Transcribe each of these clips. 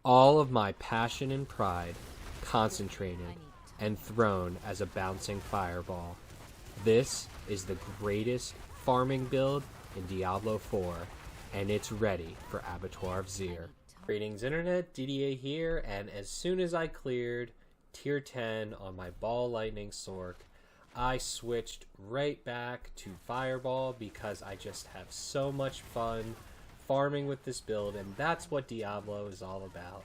all of my passion and pride concentrated and thrown as a bouncing fireball. This is the greatest farming build in Diablo 4, and it's ready for Abattoir of Zir. Greetings Internet, DDA here, and as soon as I cleared tier 10 on my ball lightning sorc, I switched right back to fireball because I just have so much fun farming with this build, and that's what Diablo is all about.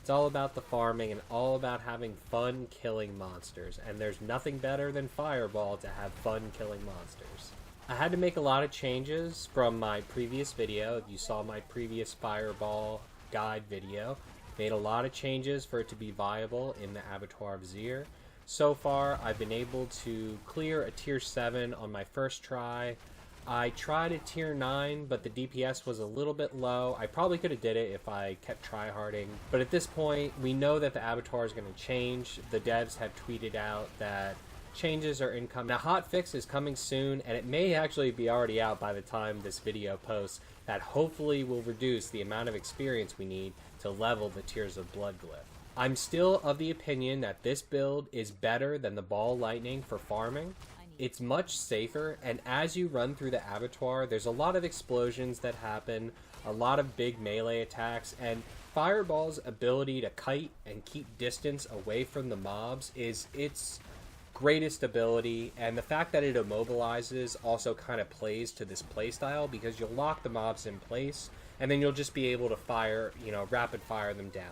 It's all about the farming and all about having fun killing monsters, and there's nothing better than fireball to have fun killing monsters. I had to make a lot of changes from my previous video. If you saw my previous fireball guide video, made a lot of changes for it to be viable in the Abattoir of Zir. So far, I've been able to clear a tier 7 on my first try. I tried a tier 9, but the DPS was a little bit low. I probably could have did it if I kept tryharding. But at this point, we know that the Abattoir is going to change. The devs have tweeted out that changes are incoming. Now, hotfix is coming soon, and it may actually be already out by the time this video posts, that hopefully will reduce the amount of experience we need to level the Tears of Blood glyph. I'm still of the opinion that this build is better than the ball lightning for farming. It's much safer, and as you run through the Abattoir, there's a lot of explosions that happen, a lot of big melee attacks, and Fireball's ability to kite and keep distance away from the mobs is its greatest ability, and the fact that it immobilizes also kind of plays to this playstyle because you'll lock the mobs in place, and then you'll just be able to fire, rapid fire them down.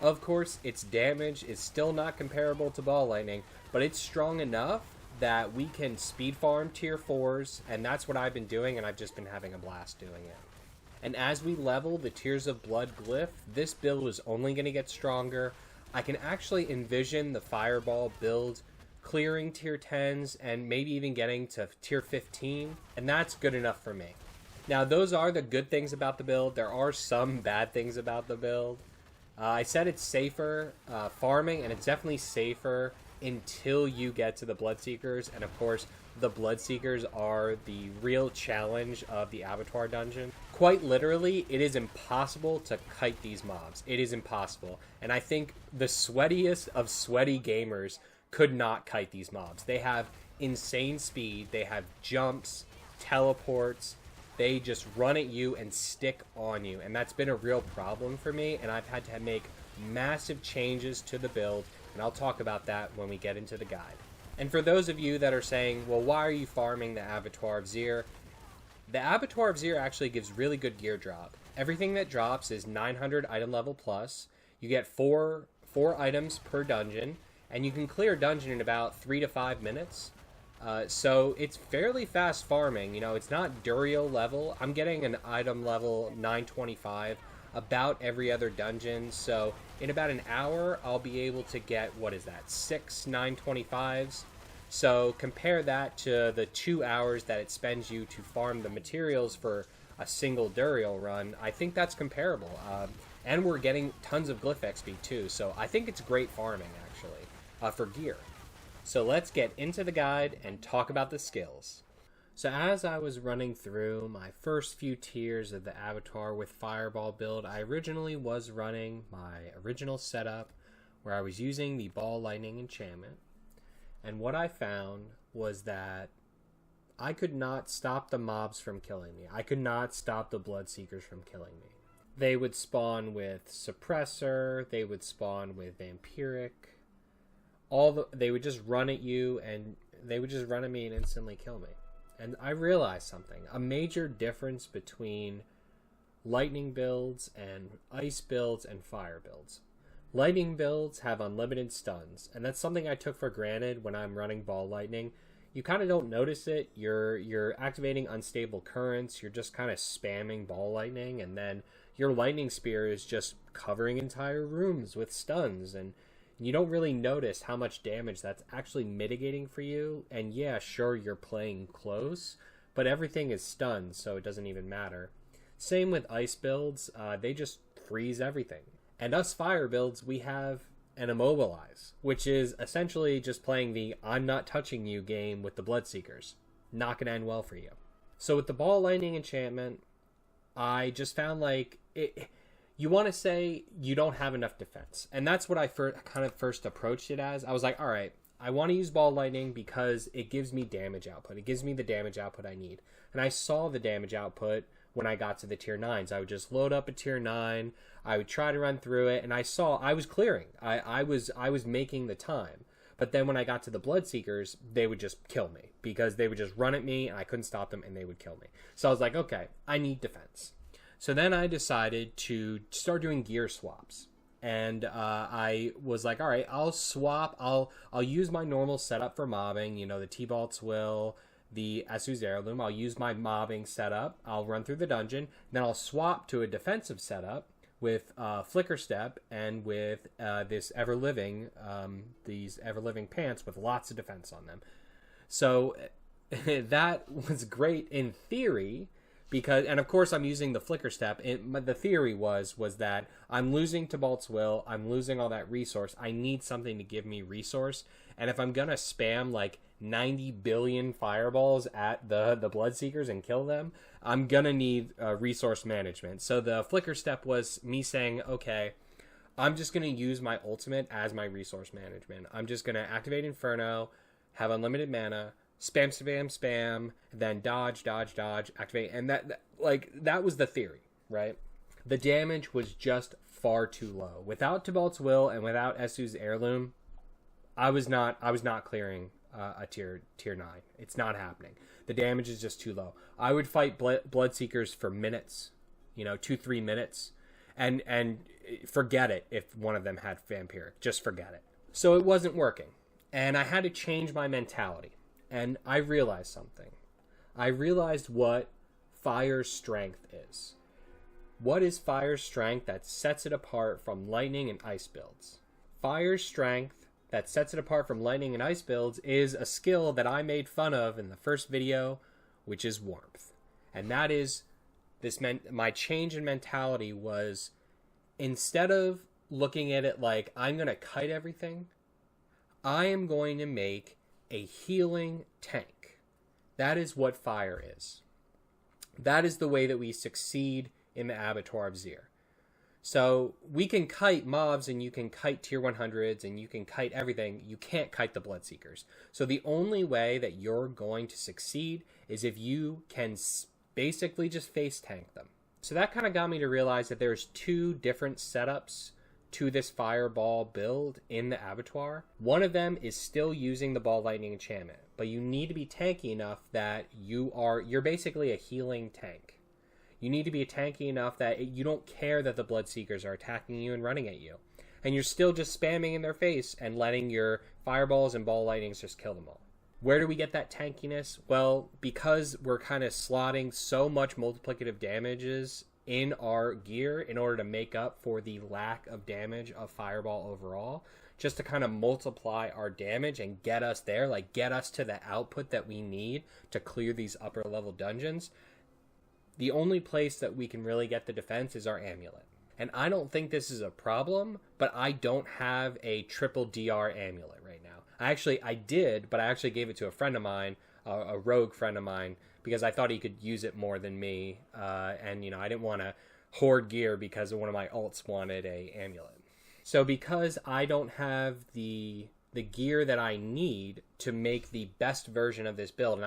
Of course, its damage is still not comparable to ball lightning, but it's strong enough that we can speed farm tier 4s, and that's what I've been doing, and I've just been having a blast doing it. And as we level the Tears of Blood glyph, this build is only going to get stronger. I can actually envision the Fireball build clearing tier 10s and maybe even getting to tier 15, and that's good enough for me. Now, those are the good things about the build. There are some bad things about the build. I said it's safer farming, and it's definitely safer until you get to the Bloodseekers, and of course the Bloodseekers are the real challenge of the Abattoir dungeon. Quite literally, it is impossible to kite these mobs. It is impossible, and I think the sweatiest of sweaty gamers could not kite these mobs. They have insane speed, they have jumps, teleports, they just run at you and stick on you, and that's been a real problem for me, and I've had to make massive changes to the build, and I'll talk about that when we get into the guide. And for those of you that are saying, well, why are you farming the Abattoir of Zir? The Abattoir of Zir actually gives really good gear drop. Everything that drops is 900 item level plus. You get four items per dungeon, and you can clear a dungeon in about 3 to 5 minutes. So it's fairly fast farming. It's not Durio level. I'm getting an item level 925 about every other dungeon, so in about an hour I'll be able to get, 6 925s. So compare that to the 2 hours that it spends you to farm the materials for a single Durio run. I think that's comparable, and we're getting tons of glyph XP too, so I think it's great farming actually for gear. So let's get into the guide and talk about the skills. So as I was running through my first few tiers of the Abattoir with Fireball build, I originally was running my original setup where I was using the Ball Lightning enchantment. And what I found was that I could not stop the mobs from killing me. I could not stop the Bloodseekers from killing me. They would spawn with Suppressor, they would spawn with Vampiric. They would just run at you, and they would just run at me and instantly kill me. And I realized something. A major difference between lightning builds and ice builds and fire builds. Lightning builds have unlimited stuns, and that's something I took for granted when I'm running ball lightning. You kind of don't notice it. You're activating unstable currents, you're just kind of spamming ball lightning, and then your lightning spear is just covering entire rooms with stuns, and you don't really notice how much damage that's actually mitigating for you. And yeah, sure, you're playing close, but everything is stunned, so it doesn't even matter. Same with ice builds, they just freeze everything. And us fire builds, we have an immobilize, which is essentially just playing the I'm not touching you game with the Bloodseekers. Not gonna end well for you. So with the Ball Lightning enchantment, I just found you want to say you don't have enough defense. And that's what I first approached it as. I was like, all right, I want to use Ball Lightning because it gives me damage output. It gives me the damage output I need. And I saw the damage output when I got to the tier 9s. I would just load up a tier 9. I would try to run through it. And I saw I was clearing. I was making the time. But then when I got to the Bloodseekers, they would just kill me. Because they would just run at me and I couldn't stop them and they would kill me. So I was like, okay, I need defense. So then I decided to start doing gear swaps. And I was like, all right, I'll swap. I'll use my normal setup for mobbing. You know, the T-Balt's Will, the Esu's Heirloom. I'll use my mobbing setup. I'll run through the dungeon. Then I'll swap to a defensive setup with Flicker Step and with these Ever-Living pants with lots of defense on them. So that was great in theory. Because, and of course I'm using the Flicker Step. The theory was that I'm losing to Balt's Will, I'm losing all that resource, I need something to give me resource, and if I'm gonna spam like 90 billion fireballs at the Bloodseekers and kill them, I'm gonna need resource management. So the Flicker Step was me saying, okay, I'm just gonna use my ultimate as my resource management. I'm just gonna activate Inferno, have unlimited mana, spam, spam, spam, then dodge, dodge, dodge, activate. And that was the theory, right? The damage was just far too low. Without Tibalt's Will and without Esu's Heirloom, I was not clearing a tier 9. It's not happening. The damage is just too low. I would fight Bloodseekers for minutes, 2-3 minutes, and forget it if one of them had Vampiric. Just forget it. So it wasn't working. And I had to change my mentality. And I realized something. I realized what Fire's strength is. What is Fire's strength that sets it apart from Lightning and Ice builds? Fire's strength that sets it apart from Lightning and Ice builds is a skill that I made fun of in the first video, which is Warmth. And that is, my change in mentality was, instead of looking at it like, I'm going to kite everything, I am going to make a healing tank. That is what Fire is. That is the way that we succeed in the Abattoir of Zir. So we can kite mobs and you can kite tier 100s and you can kite everything. You can't kite the Bloodseekers. So the only way that you're going to succeed is if you can basically just face tank them. So that kind of got me to realize that there's 2 different setups to this Fireball build in the Abattoir. One of them is still using the Ball Lightning enchantment, but you need to be tanky enough that you're basically a healing tank. You need to be tanky enough that you don't care that the Bloodseekers are attacking you and running at you. And you're still just spamming in their face and letting your Fireballs and Ball Lightnings just kill them all. Where do we get that tankiness? Well, because we're kind of slotting so much multiplicative damages in our gear in order to make up for the lack of damage of Fireball overall, just to kind of multiply our damage and get us there, like get us to the output that we need to clear these upper level dungeons. The only place that we can really get the defense is our amulet. And I don't think this is a problem, but I don't have a triple DR amulet right now. I did, but I actually gave it to a friend of mine, a rogue friend of mine, because I thought he could use it more than me, and I didn't want to hoard gear because one of my alts wanted a amulet. So because I don't have the gear that I need to make the best version of this build, and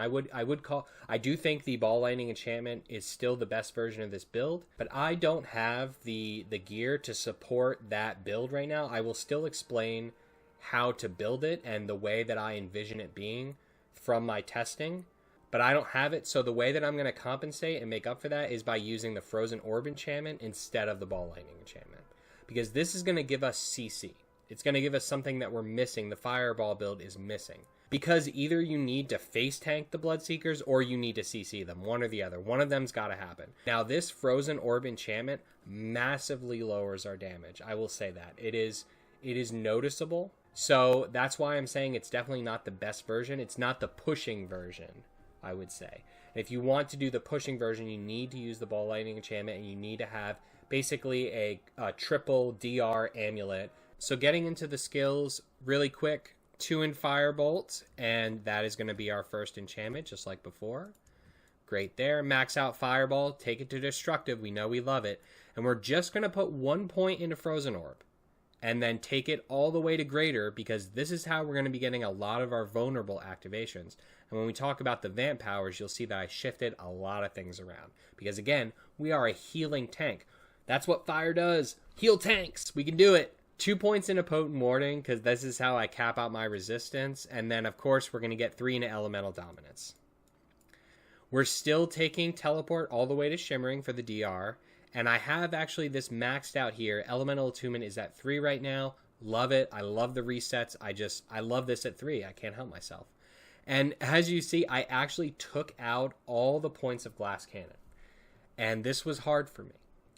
I do think the Ball Lightning enchantment is still the best version of this build, but I don't have the gear to support that build right now. I will still explain how to build it and the way that I envision it being from my testing. But I don't have it, so the way that I'm going to compensate and make up for that is by using the Frozen Orb enchantment instead of the Ball Lightning enchantment. Because this is going to give us CC. It's going to give us something that we're missing. The Fireball build is missing. Because either you need to face tank the Bloodseekers or you need to CC them, one or the other. One of them's got to happen. Now, this Frozen Orb enchantment massively lowers our damage. I will say that. It is noticeable. So that's why I'm saying it's definitely not the best version. It's not the pushing version, I would say. If you want to do the pushing version, you need to use the Ball Lightning enchantment, and you need to have basically a triple DR amulet. So getting into the skills really quick, 2 in Firebolt, and that is going to be our first enchantment, just like before. Great there. Max out Fireball. Take it to Destructive. We know we love it. And we're just going to put 1 point into Frozen Orb. And then take it all the way to Greater, because this is how we're going to be getting a lot of our vulnerable activations. And when we talk about the Vamp Powers, you'll see that I shifted a lot of things around. Because again, we are a healing tank. That's what fire does. Heal tanks. We can do it. 2 points into Potent Warding, because this is how I cap out my resistance. And then, of course, we're going to get 3 into Elemental Dominance. We're still taking Teleport all the way to Shimmering for the DR. And I have actually this maxed out here. Elemental Attunement is at 3 right now. Love it. I love the resets. I love this at 3. I can't help myself. And as you see, I actually took out all the points of Glass Cannon. And this was hard for me.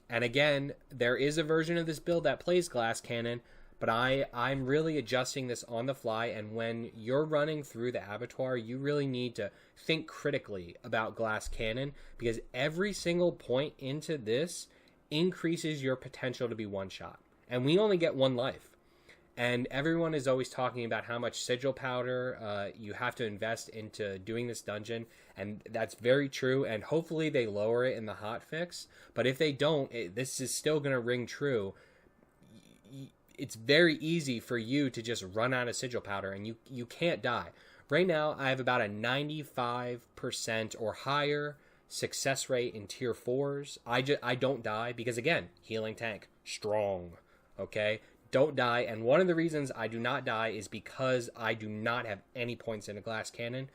And again, there is a version of this build that plays Glass Cannon, but I'm really adjusting this on the fly. And when you're running through the Abattoir, you really need to think critically about Glass Cannon, because every single point into this increases your potential to be one-shot. And we only get 1 life. And everyone is always talking about how much sigil powder you have to invest into doing this dungeon. And that's very true. And hopefully they lower it in the hotfix. But if they don't, this is still going to ring true. It's very easy for you to just run out of sigil powder, and you can't die. Right now, I have about a 95% or higher success rate in tier 4s. I don't die because, again, healing tank. Strong. Okay? Don't die. And one of the reasons I do not die is because I do not have any points in a Glass Cannon.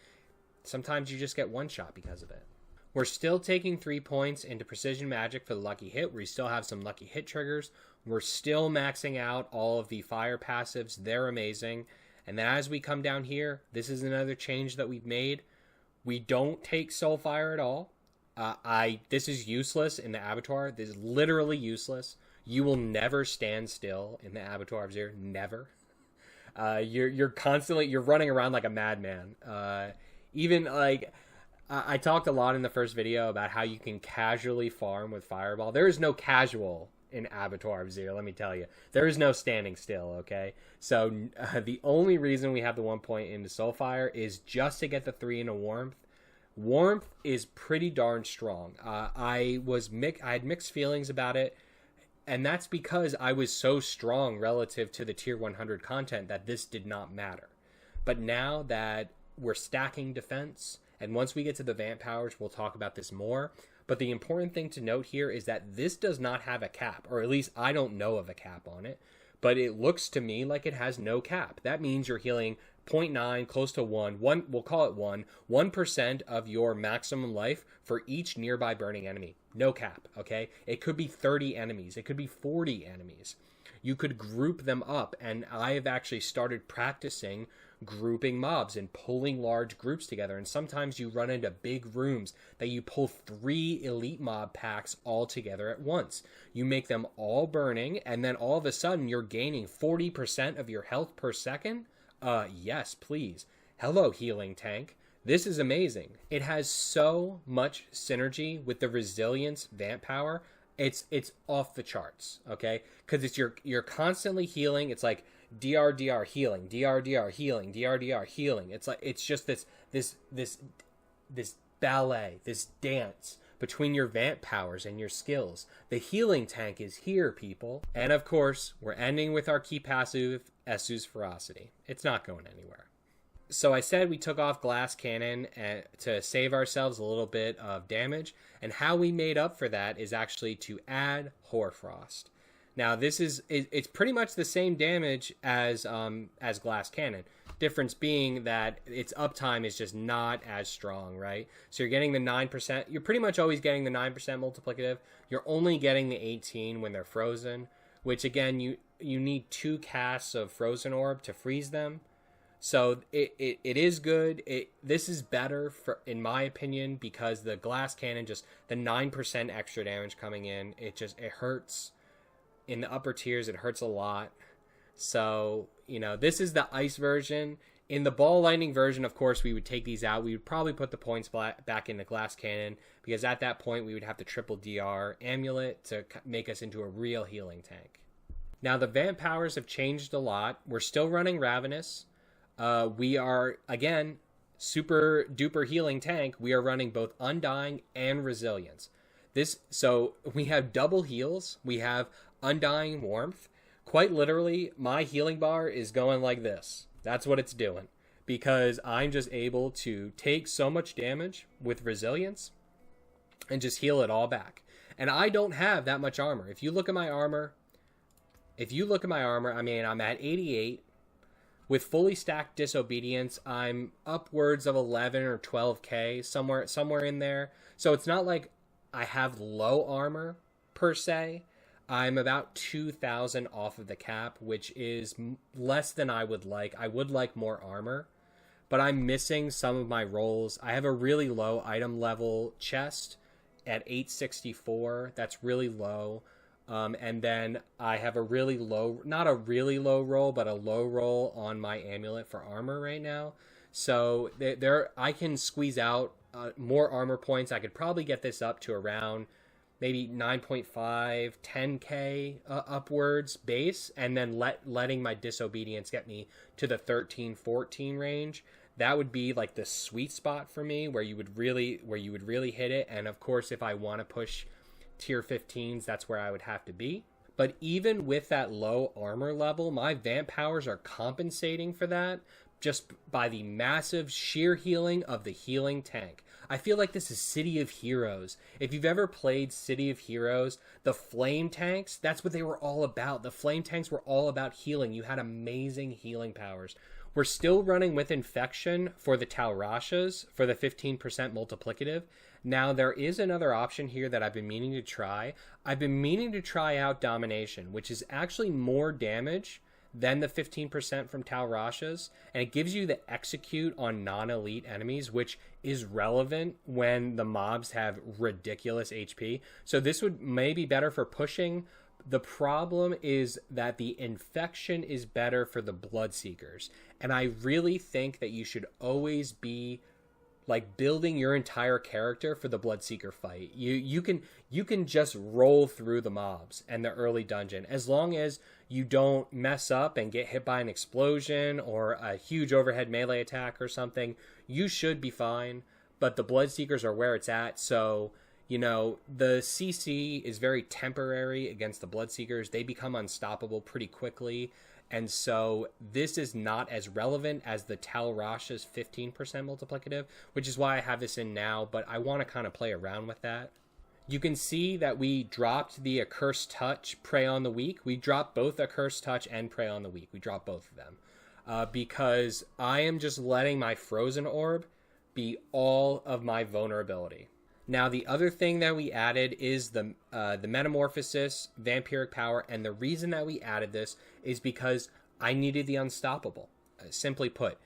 Sometimes you just get one shot because of it. We're still taking 3 points into Precision Magic for the Lucky Hit. We still have some Lucky Hit triggers. We're still maxing out all of the fire passives. They're amazing. And then as we come down here, this is another change that we've made. We don't take Soulfire at all. This is useless in the Abattoir. This is literally useless. You will never stand still in the Abattoir of Zir. Never. You're constantly, you're running around like a madman. Even like, I talked a lot in the first video about how you can casually farm with Fireball. There is no casual in Abattoir of Zir, let me tell you. There is no standing still, okay? So the only reason we have the 1 point into Soulfire is just to get the 3 into Warmth. Warmth is pretty darn strong. I had mixed feelings about it, and that's because I was so strong relative to the tier 100 content that this did not matter. But now that we're stacking defense, and once we get to the Vamp Powers, we'll talk about this more. But the important thing to note here is that this does not have a cap, or at least I don't know of a cap on it. But it looks to me like it has no cap. That means you're healing 0.9, close to 1, we'll call it 1% of your maximum life for each nearby burning enemy. No cap, okay? It could be 30 enemies. It could be 40 enemies. You could group them up, and I have actually started practicing grouping mobs and pulling large groups together. And sometimes you run into big rooms that you pull 3 elite mob packs all together at once. You make them all burning, and then all of a sudden you're gaining 40% of your health per second. Yes, please. Hello, healing tank. This is amazing. It has so much synergy with the resilience vamp power. It's off the charts, okay? Because it's you're constantly healing. It's like DR healing, DR healing, DR healing. It's like it's just this ballet, this dance between your vamp powers and your skills. The healing tank is here, people. And of course, we're ending with our key passive, Esu's Ferocity. It's not going anywhere. So I said we took off Glass Cannon to save ourselves a little bit of damage, and how we made up for that is actually to add Hoarfrost. Now it's pretty much the same damage as Glass Cannon. Difference being that its uptime is just not as strong, right? So you're getting the 9%. You're pretty much always getting the 9% multiplicative. You're only getting the 18 when they're frozen, which again you need 2 casts of Frozen Orb to freeze them. So it is good. This is better in my opinion, because the Glass Cannon, just the 9% extra damage coming in, it hurts. In the upper tiers, it hurts a lot. So, this is the ice version. In the ball lightning version, of course, we would take these out. We would probably put the points back in the Glass Cannon, because at that point we would have the triple DR amulet to make us into a real healing tank. Now the Vamp Powers have changed a lot. We're still running Ravenous. We are, again, super duper healing tank, we are running both Undying and Resilience. So we have double heals. We have Undying Warmth. Quite literally, my healing bar is going like this. That's what it's doing. Because I'm just able to take so much damage with Resilience and just heal it all back. And I don't have that much armor. If you look at my armor, I mean, I'm at 88. With fully stacked Disobedience, I'm upwards of 11 or 12k, somewhere in there. So it's not like I have low armor, per se. I'm about 2,000 off of the cap, which is less than I would like. I would like more armor, but I'm missing some of my rolls. I have a really low item level chest at 864. That's really low. And then I have a really low, not a really low roll, but a low roll on my amulet for armor right now. So I can squeeze out more armor points. I could probably get this up to around maybe 9.5, 10k upwards base, and then letting my Disobedience get me to the 13, 14 range. That would be like the sweet spot for me, where you would really hit it. And of course, if I want to push tier 15s, that's where I would have to be. But even with that low armor level, my Vamp powers are compensating for that just by the massive sheer healing of the healing tank. I feel like this is City of Heroes. If you've ever played City of Heroes, the flame tanks, that's what they were all about. The flame tanks were all about healing. You had amazing healing powers. We're still running with Infection for the Talrashas for the 15% multiplicative. Now, there is another option here that I've been meaning to try. I've been meaning to try out Domination, which is actually more damage than the 15% from Talrashas, and it gives you the execute on non-elite enemies, which is relevant when the mobs have ridiculous HP. So this would maybe be better for pushing. The problem is that the Infection is better for the Bloodseekers, and I really think that you should always be like building your entire character for the Bloodseeker fight. You can just roll through the mobs and the early dungeon, as long as you don't mess up and get hit by an explosion or a huge overhead melee attack or something. You should be fine, but the Bloodseekers are where it's at. So, you know, the CC is very temporary against the Bloodseekers. They become unstoppable pretty quickly. And so this is not as relevant as the Talrash's 15% multiplicative, which is why I have this in now, but I want to kind of play around with that. You can see that we dropped the Accursed Touch, Prey on the Weak. We dropped both Accursed Touch and Prey on the Weak. We dropped both of them because I am just letting my Frozen Orb be all of my vulnerability. Now, the other thing that we added is the Metamorphosis, Vampiric Power, and the reason that we added this is because I needed the Unstoppable, simply put.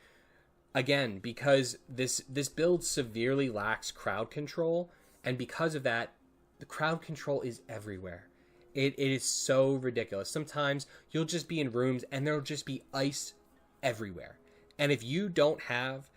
Again, because this build severely lacks crowd control, and because of that, the crowd control is everywhere. It is so ridiculous. Sometimes you'll just be in rooms and there'll just be ice everywhere. And if you don't have,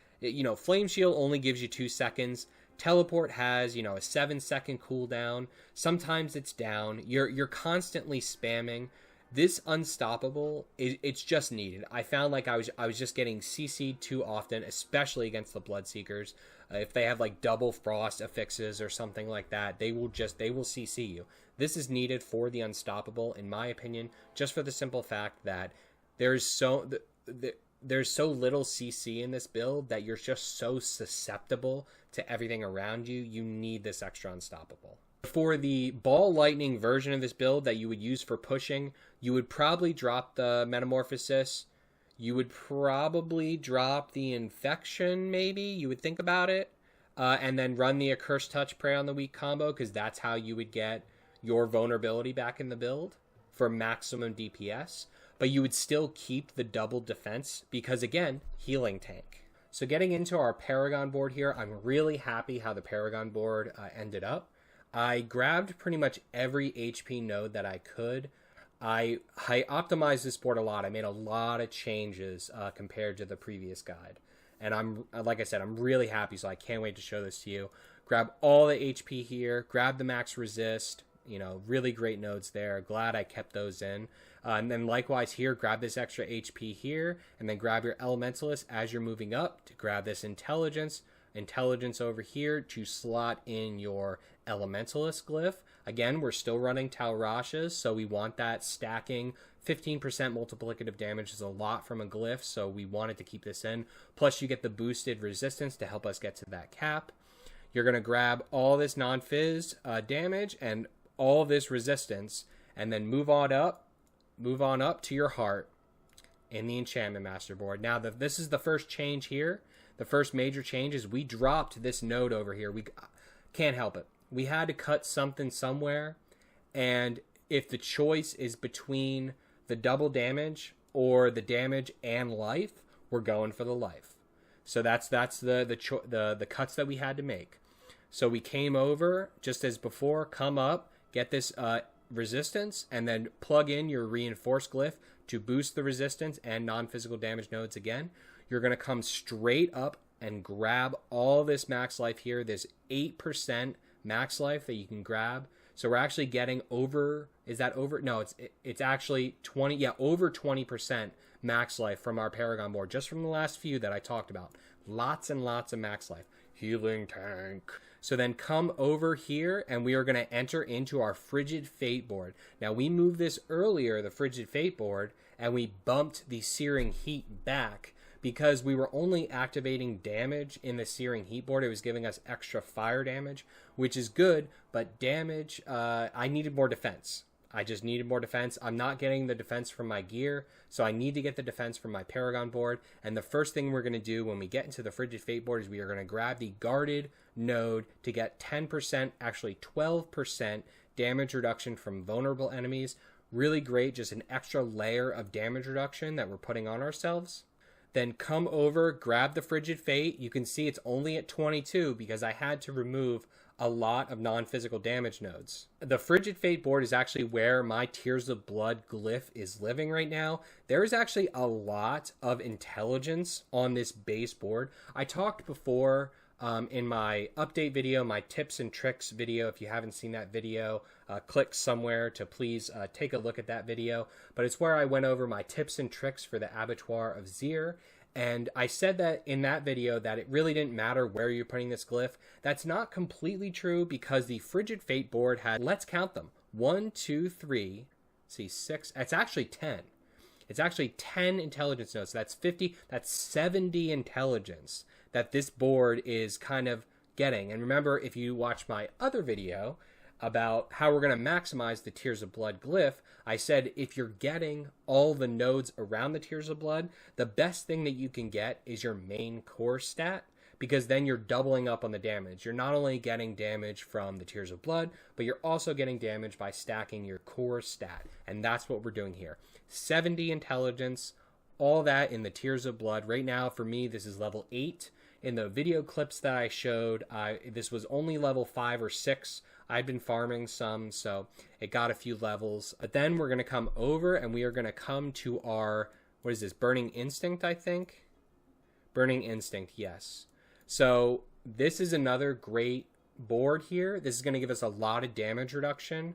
Flame Shield only gives you 2 seconds. Teleport has, a 7-second cooldown. Sometimes it's down. You're constantly spamming. This Unstoppable, it's just needed. I found like I was just getting CC'd too often, especially against the Bloodseekers. If they have like double frost affixes or something like that, they will CC you. This is needed for the Unstoppable, in my opinion, just for the simple fact that there's so little CC in this build that you're just so susceptible to everything around you. You need this extra Unstoppable. For the Ball Lightning version of this build that you would use for pushing, you would probably drop the Metamorphosis. You would probably drop the Infection, maybe. You would think about it. And then run the Accursed Touch, Prey on the Weak combo, because that's how you would get your vulnerability back in the build for maximum DPS. But you would still keep the double defense because, again, healing tank. So getting into our Paragon board here, I'm really happy how the Paragon board ended up. I grabbed pretty much every HP node that I could. I optimized this board a lot. I made a lot of changes compared to the previous guide. And like I said, I'm really happy, so I can't wait to show this to you. Grab all the HP here, grab the max resist, really great nodes there. Glad I kept those in. And then likewise here, grab this extra HP here, and then grab your Elementalist as you're moving up to grab this Intelligence over here to slot in your Elementalist glyph. Again, we're still running Talrashas, so we want that stacking. 15% multiplicative damage is a lot from a glyph, so we wanted to keep this in. Plus, you get the boosted resistance to help us get to that cap. You're going to grab all this non-fizz damage and all this resistance, and then move on up to your heart in the Enchantment Master board. Now, this is the first change here. The first major change is we dropped this node over here. We can't help it. We had to cut something somewhere, and if the choice is between the double damage or the damage and life, we're going for the life. So that's the cuts that we had to make. So we came over just as before, come up, get this resistance, and then plug in your reinforced glyph to boost the resistance and non-physical damage nodes again. You're going to come straight up and grab all this max life here, this 8% max life that you can grab. So we're actually getting over, is that over? No, it's actually 20, yeah, over 20% max life from our Paragon board, just from the last few that I talked about. Lots and lots of max life. Healing tank. So then come over here, and we are going to enter into our Frigid Fate board. Now, we moved this earlier, the Frigid Fate board, and we bumped the Searing Heat back because we were only activating damage in the Searing Heat board. It was giving us extra fire damage, which is good, but damage, I needed more defense. I just needed more defense. I'm not getting the defense from my gear, so I need to get the defense from my Paragon board. And the first thing we're going to do when we get into the Frigid Fate board is we are going to grab the guarded node to get 10%, actually 12% damage reduction from vulnerable enemies. Really great, just an extra layer of damage reduction that we're putting on ourselves. Then come over, grab the Frigid Fate. You can see it's only at 22 because I had to remove a lot of non-physical damage nodes. The Frigid Fate board is actually where my Tears of Blood glyph is living right now. There is actually a lot of intelligence on this base board. I talked before in my update video, my tips and tricks video. If you haven't seen that video, click somewhere to please take a look at that video. But it's where I went over my tips and tricks for the Abattoir of Zir. And I said that in that video that it really didn't matter where you're putting this glyph. That's not completely true because the Frigid Fate board had, let's count them, 1, 2, 3, see 6, it's actually 10. It's actually 10 intelligence nodes. So that's 50, that's 70 intelligence that this board is kind of getting. And remember, if you watch my other video about how we're going to maximize the Tears of Blood glyph, I said if you're getting all the nodes around the Tears of Blood, the best thing that you can get is your main core stat, because then you're doubling up on the damage. You're not only getting damage from the Tears of Blood, but you're also getting damage by stacking your core stat. And that's what we're doing here. 70 intelligence, all that in the Tears of Blood. Right now, for me, this is level 8. In the video clips that I showed, this was only level 5 or 6. I've been farming some, so it got a few levels. But then we're going to come over and we are going to come to our, what is this, Burning Instinct, I think? Burning Instinct, yes. So this is another great board here. This is going to give us a lot of damage reduction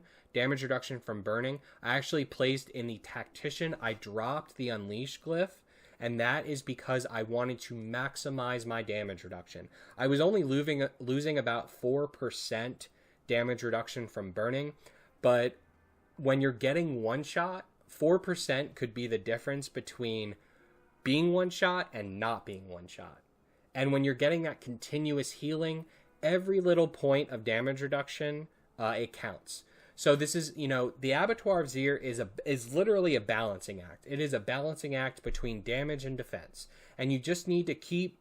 from burning. I actually placed in the Tactician, I dropped the Unleash glyph, and that is because I wanted to maximize my damage reduction. I was only losing about 4% damage reduction from burning, but when you're getting one shot, 4% could be the difference between being one shot and not being one shot. And when you're getting that continuous healing, every little point of damage reduction, it counts. So this is, the Abattoir of Zir is literally a balancing act. It is a balancing act between damage and defense. And you just need to keep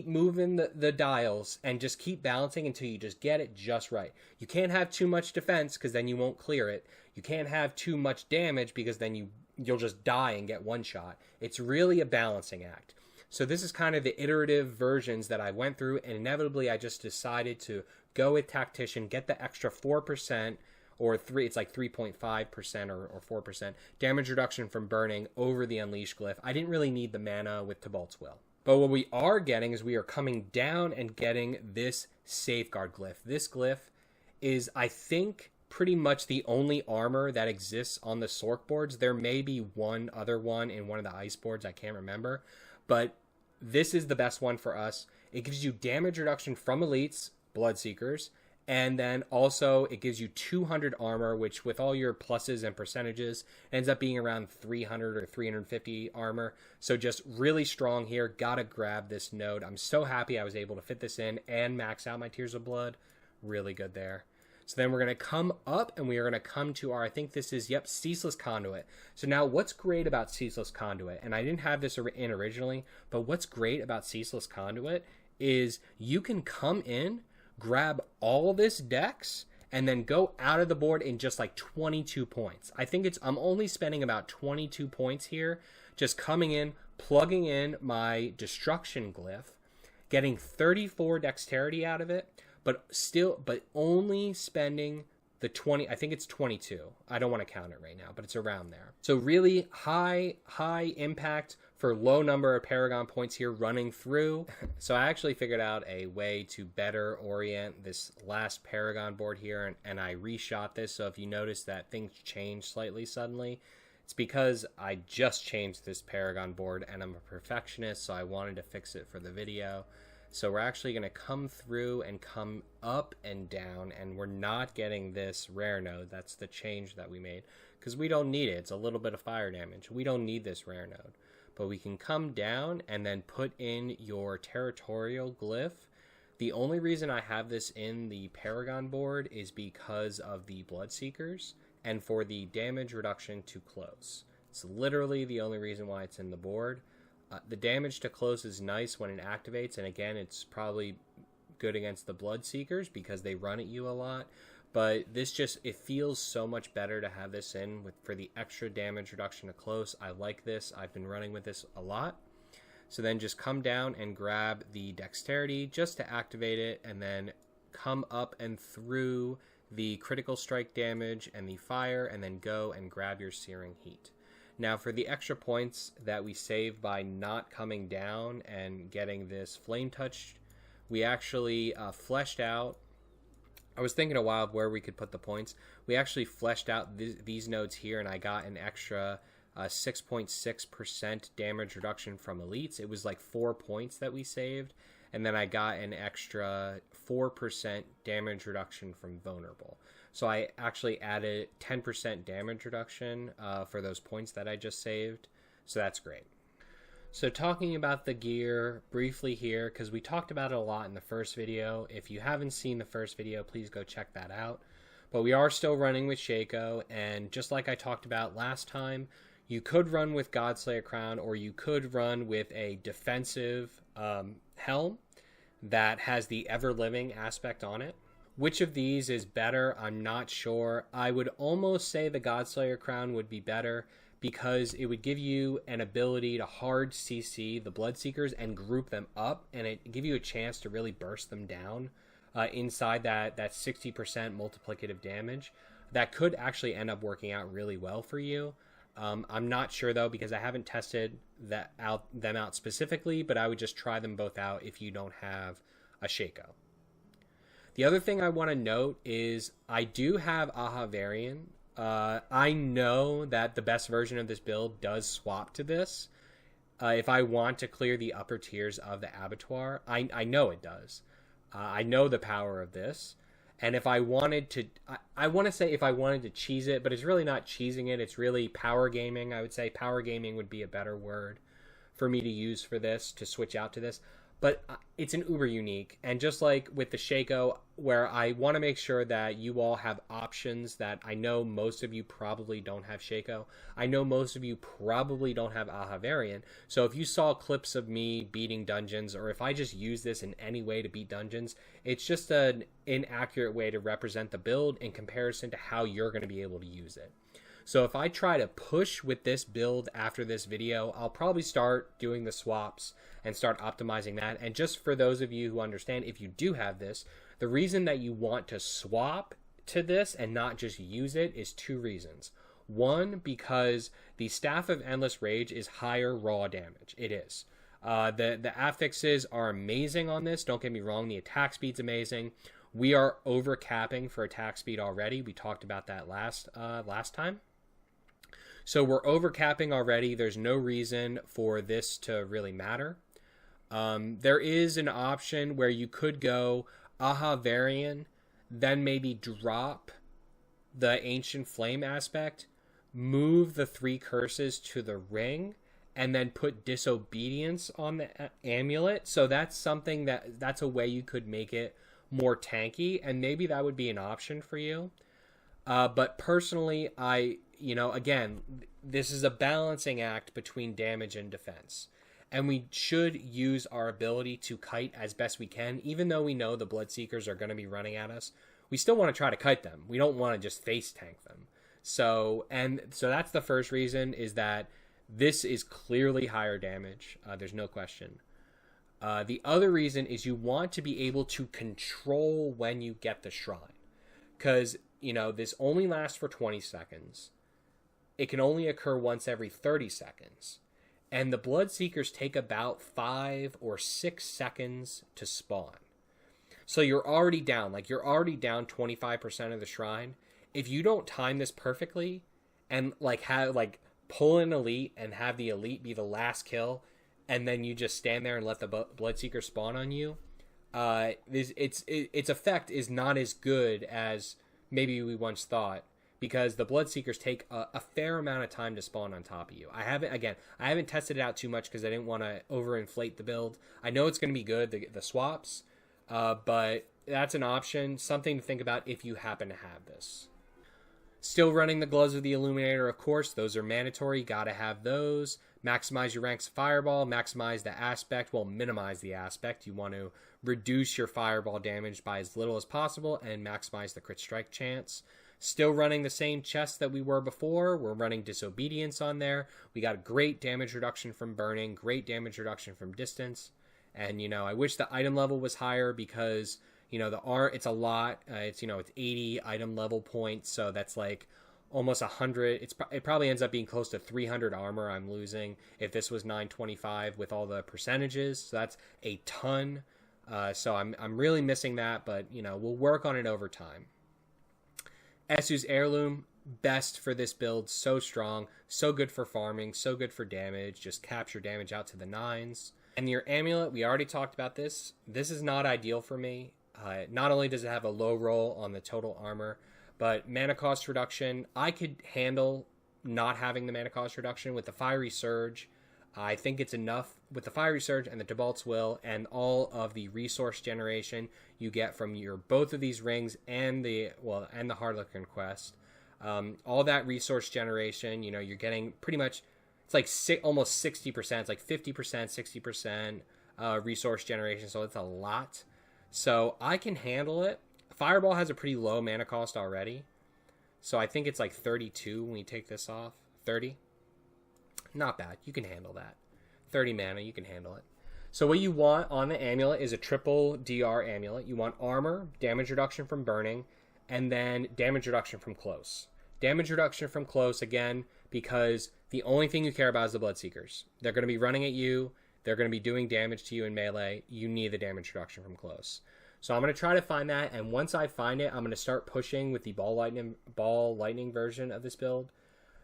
moving the dials and just keep balancing until you just get it just right. You can't have too much defense because then you won't clear it. You can't have too much damage because then you'll just die and get one shot. It's really a balancing act. So this is kind of the iterative versions that I went through, and inevitably I just decided to go with Tactician, get the extra 4%, or it's like 3.5% or 4% damage reduction from burning over the Unleash glyph. I didn't really need the mana with Tybalt's Will. But what we are getting is we are coming down and getting this Safeguard glyph. This glyph is, I think, pretty much the only armor that exists on the Sork boards. There may be one other one in one of the ice boards, I can't remember, but this is the best one for us. It gives you damage reduction from elites, Bloodseekers, and then also it gives you 200 armor, which with all your pluses and percentages ends up being around 300 or 350 armor. So just really strong here. Gotta grab this node. I'm so happy I was able to fit this in and max out my Tears of Blood. Really good there. So then we're going to come up and we are going to come to our, I think this is, yep, Ceaseless Conduit. So now what's great about Ceaseless Conduit, and I didn't have this in originally, but what's great about Ceaseless Conduit is you can come in, grab all this dex, and then go out of the board in just like 22 points. I think I'm only spending about 22 points here, just coming in, plugging in my Destruction Glyph, getting 34 dexterity out of it, but only spending the 20, I think it's 22. I don't want to count it right now, but it's around there. So really high impact for low number of Paragon points here running through. So I actually figured out a way to better orient this last Paragon board here, and I reshot this. So if you notice that things changed slightly suddenly, it's because I just changed this Paragon board and I'm a perfectionist, so I wanted to fix it for the video. So we're actually going to come through and come up and down, and we're not getting this rare node. That's the change that we made, because we don't need it. It's a little bit of fire damage. We don't need this rare node. But we can come down and then put in your territorial glyph. The only reason I have this in the Paragon board is because of the Bloodseekers and for the damage reduction to close. It's literally the only reason why it's in the board. The damage to close is nice when it activates, and again, it's probably good against the Bloodseekers because they run at you a lot. But this just, it feels so much better to have this in for the extra damage reduction to close. I like this. I've been running with this a lot. So then just come down and grab the dexterity just to activate it, and then come up and through the critical strike damage and the fire, and then go and grab your Searing Heat. Now for the extra points that we save by not coming down and getting this Flame Touch, we actually fleshed out, I was thinking a while of where we could put the points. We actually fleshed out these nodes here, and I got an extra 6.6% damage reduction from elites. It was like 4 points that we saved, and then I got an extra 4% damage reduction from vulnerable. So I actually added 10% damage reduction for those points that I just saved. So that's great. So talking about the gear briefly here, because we talked about it a lot in the first video. If you haven't seen the first video, please go check that out. But we are still running with Shaco, and just like I talked about last time, you could run with Godslayer Crown, or you could run with a defensive helm that has the ever-living aspect on it. Which of these is better? I'm not sure. I would almost say the Godslayer Crown would be better because it would give you an ability to hard CC the Bloodseekers and group them up, and it give you a chance to really burst them down inside that 60% multiplicative damage. That could actually end up working out really well for you. I'm not sure though, because I haven't tested them out specifically, but I would just try them both out if you don't have a Shaco. The other thing I want to note is I do have Aha Varian. I know that the best version of this build does swap to this. If I want to clear the upper tiers of the Abattoir, I know it does. I know the power of this. And if I wanted to, I want to say if I wanted to cheese it, but it's really not cheesing it. It's really power gaming. I would say power gaming would be a better word for me to use for this, to switch out to this. But it's an uber unique, and just like with the Shaco, where I want to make sure that you all have options that I know most of you probably don't have Shaco. I know most of you probably don't have Aha Variant. So if you saw clips of me beating dungeons, or if I just use this in any way to beat dungeons, it's just an inaccurate way to represent the build in comparison to how you're going to be able to use it. So if I try to push with this build after this video, I'll probably start doing the swaps and start optimizing that. And just for those of you who understand, if you do have this, the reason that you want to swap to this and not just use it is 2 reasons. One, because the Staff of Endless Rage is higher raw damage. It is. The affixes are amazing on this. Don't get me wrong. The attack speed's amazing. We are over capping for attack speed already. We talked about that last time. So we're over capping already. There's no reason for this to really matter. There is an option where you could go Aha Varian, then maybe drop the Ancient Flame aspect, move the 3 curses to the ring, and then put Disobedience on the amulet. So that's something that's a way you could make it more tanky, and maybe that would be an option for you. But personally, again, this is a balancing act between damage and defense. And we should use our ability to kite as best we can, even though we know the Bloodseekers are going to be running at us. We still want to try to kite them. We don't want to just face tank them. So that's the first reason, is that this is clearly higher damage. There's no question. The other reason is you want to be able to control when you get the shrine. Because, this only lasts for 20 seconds. It can only occur once every 30 seconds. And the Bloodseekers take about 5 or 6 seconds to spawn. So you're already down. You're already down 25% of the shrine. If you don't time this perfectly and pull an elite and have the elite be the last kill, and then you just stand there and let the Bloodseeker spawn on you, its effect is not as good as maybe we once thought, because the Bloodseekers take a fair amount of time to spawn on top of you. I haven't tested it out too much because I didn't want to overinflate the build. I know it's going to be good, the swaps, but that's an option, something to think about if you happen to have this. Still running the Gloves of the Illuminator, of course. Those are mandatory. Gotta have those. Maximize your ranks of Fireball. Maximize the aspect. Well, minimize the aspect. You want to reduce your Fireball damage by as little as possible and maximize the crit strike chance. Still running the same chest that we were before. We're running Disobedience on there. We got a great damage reduction from burning. Great damage reduction from distance. And, I wish the item level was higher because... it's a lot. It's 80 item level points, so that's almost 100. It probably ends up being close to 300 armor I'm losing if this was 925 with all the percentages. So that's a ton. So I'm really missing that, but we'll work on it over time. Esu's Heirloom, best for this build. So strong, so good for farming, so good for damage. Just capture damage out to the 9s. And your amulet, we already talked about this. This is not ideal for me. Not only does it have a low roll on the total armor, but mana cost reduction. I could handle not having the mana cost reduction with the Fiery Surge. I think it's enough with the Fiery Surge and the Debalt's Will and all of the resource generation you get from both of these rings and the Harlequin quest. All that resource generation, you're getting pretty much, it's almost 60%. It's 50%, 60% resource generation, so it's a lot. So I can handle it. Fireball has a pretty low mana cost already. So I think it's 32 when we take this off. 30? Not bad. You can handle that. 30 mana, you can handle it. So what you want on the amulet is a triple DR amulet. You want armor, damage reduction from burning, and then damage reduction from close. Damage reduction from close, again, because the only thing you care about is the Bloodseekers. They're going to be running at you. They're going to be doing damage to you in melee. You need the damage reduction from close. So I'm going to try to find that, and once I find it, I'm going to start pushing with the ball lightning version of this build.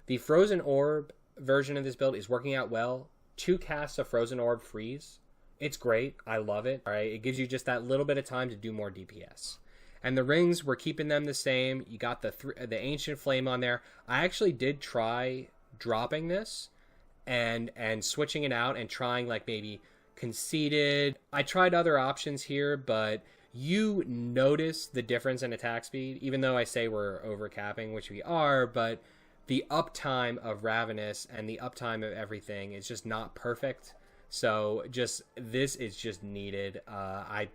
The Frozen Orb version of this build is working out well. 2 casts of Frozen Orb freeze. It's great. I love it. All right, it gives you just that little bit of time to do more DPS. And the rings, we're keeping them the same. You got the Ancient Flame on there. I actually did try dropping this and switching it out and trying maybe Conceited. I tried other options here, but you notice the difference in attack speed, even though I say we're overcapping, which we are, but the uptime of Ravenous and the uptime of everything is just not perfect. So this is just needed. I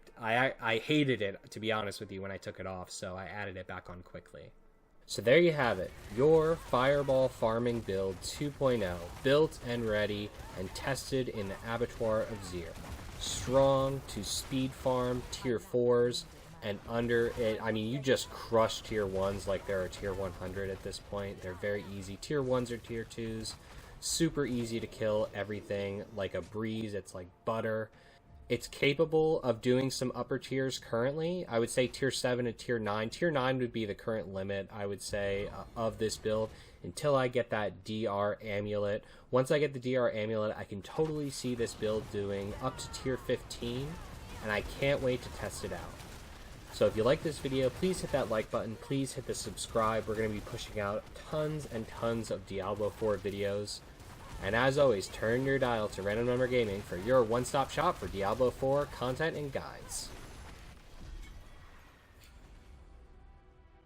hated it, to be honest with you, when I took it off, so I added it back on quickly. So there you have it, your Fireball Farming Build 2.0, built and ready and tested in the Abattoir of Zir. Strong to speed farm tier 4s and under it. I mean, you just crush tier 1s like they're a tier 100 at this point. They're very easy. Tier 1s or tier 2s. Super easy to kill everything like a breeze. It's like butter. It's capable of doing some upper tiers currently. I would say tier 7 and tier 9. Tier 9 would be the current limit, I would say, of this build until I get that DR Amulet. Once I get the DR Amulet, I can totally see this build doing up to tier 15, and I can't wait to test it out. So if you like this video, please hit that like button. Please hit the subscribe. We're going to be pushing out tons and tons of Diablo 4 videos. And as always, turn your dial to Random Number Gaming for your one-stop shop for Diablo 4 content and guides.